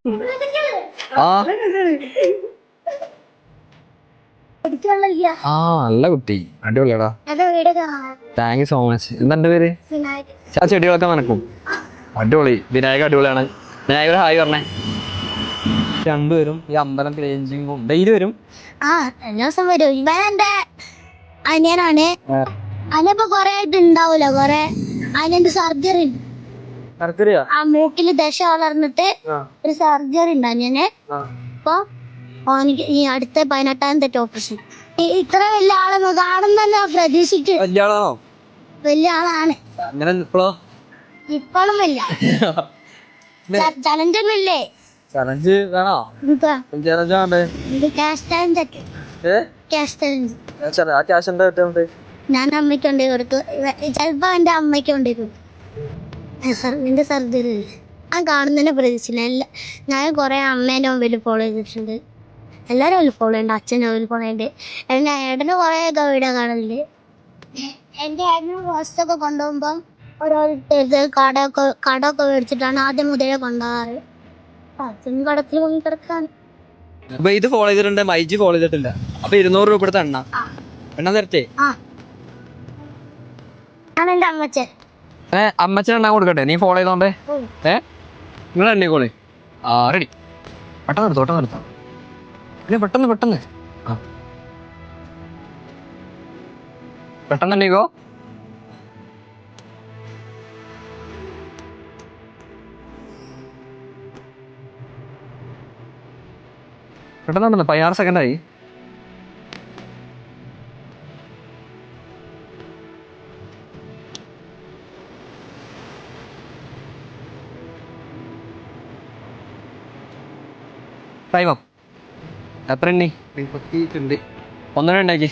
ആ നല്ല കുട്ടി, അടിപൊളിയാടാ. Thank you so much. എന്താ എന്റെ പേര്? ആ ചെടികളൊക്കെ നനക്കും. അടിപൊളി. വിനായക അടിപൊളിയാണ്. വിനായകർ ഹായ് പറഞ്ഞേ. രണ്ടുപേരും ഈ അമ്പലം ക്ലീനിങ്ങും ഡെയിലി വരും. എല്ലാ ദിവസം വരും. ഇവൻ എന്റെ അനിയനാണ്. അതിനിപ്പോ കൊറേ ആയിട്ട് ഉണ്ടാവൂല. കൊറേ അതിനെന്ത് സർജറി, ആ മൂക്കില് ദശ വളർന്നിട്ട് ഒരു സർജറി ഉണ്ട് അനിയന്. അപ്പൊ ഓനിക്ക് ഈ അടുത്ത 18-ാമത്തെ ഓപ്പറേഷൻ. ഇത്ര വലിയ ആളെന്ന് കാണുന്നല്ലോ പ്രതീക്ഷിച്ചു. വലിയ ആളാണ്. ഇപ്പോഴും വലിയ ചലഞ്ചൊന്നുമില്ലേ? ചലഞ്ച് വേണോ? ഞാൻ അമ്മയ്ക്ക് കൊണ്ടേ കൊടുത്തു. ചിലപ്പോ എന്റെ അമ്മയ്ക്ക് കൊണ്ടിരുന്നു. എന്റെ സർജറി ഞാൻ കാണുന്നതിനെ പ്രതീക്ഷിച്ചില്ല. ഞാൻ കൊറേ അമ്മേന്റെ മൊബൈലിൽ ഫോളോ ചെയ്തിട്ടുണ്ട്. എല്ലാരും അതിൽ ഫോളോ ഉണ്ട്. അച്ഛനും അതിൽ ഫോളോ ഉണ്ട്. എന്റെ ഏട്ടന് കൊറേ വീഡിയോ കാണലുണ്ട്. എന്റെ ഏട്ടന് ഹോസ്റ്റൊക്കെ കൊണ്ടുപോകുമ്പോ ഓരോരുത്തർ കടമൊക്കെ മേടിച്ചിട്ടാണ് ആദ്യം മുതലേ കൊണ്ടുപോകാറ്. അച്ഛനും കടത്തിൽ പോയി കിടക്കാണ്. അപ്പൊ ഇത് ഫോളോ ചെയ്തിട്ടുണ്ട്, മൈജി ഫോളോ ചെയ്തിട്ടില്ല. അപ്പൊ 200 രൂപ എടുത്ത എണ്ണ തരട്ടെ? ഞാൻ എന്റെ അമ്മച്ചൻ. അമ്മച്ചൻ എണ്ണ കൊടുക്കട്ടെ? നീ ഫോളോ ചെയ്തോണ്ടേ. നിങ്ങൾ എണ്ണിക്കോളെ. റെഡി. പെട്ടെന്ന് എടുത്തോ. പെട്ടെന്ന് എണ്ണീക്കോ. പെട്ടെന്ന് 16 സെക്കൻഡായി. Time up. എത്ര എണ്ണി? 1 ഉണ്ടാക്കി.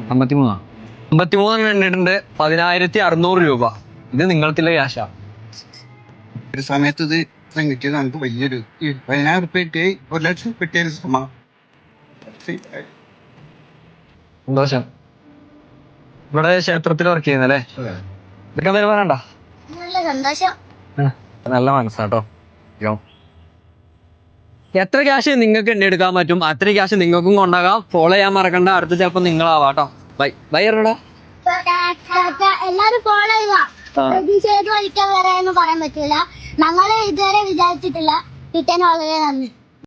53 എണ്ണിട്ടുണ്ട്. 10,600 രൂപ. ഇത് നിങ്ങൾക്കുള്ള ക്യാഷാ. ഒരു സമയത്ത് ഇത് കിട്ടിയത് നമുക്ക് വലിയൊരു 10,000 റുപ്യ കിട്ടി 1 ലക്ഷം കിട്ടിയ സന്തോഷം. ഇവിടെ ക്ഷേത്രത്തിൽ വർക്ക് ചെയ്യുന്നല്ലേ? ഇതൊക്കെ എന്തായാലും പറയണ്ട. നല്ല സന്തോഷം. നല്ല മനസ്സാട്ടോ. എത്ര ക്യാഷ് നിങ്ങൾക്ക് എണ്ണെടുക്കാൻ പറ്റും അത്ര ക്യാഷ് നിങ്ങൾക്കും കൊണ്ടാകാം. ഫോളോ ചെയ്യാൻ മറക്കണ്ട. അടുത്ത ചിലപ്പോൾ നിങ്ങളാവാട്ടോ. ബൈ ഇറങ്ങടാ. എല്ലാരും ഫോളോ ചെയ്യുക. പ്രതീക്ഷ ഏത് വഴിക്കാൻ വരാന്ന് പറയാൻ പറ്റില്ല. ഞങ്ങള് ഇതുവരെ വിചാരിച്ചിട്ടില്ല. കിട്ടാൻ വളരെ നന്ദി.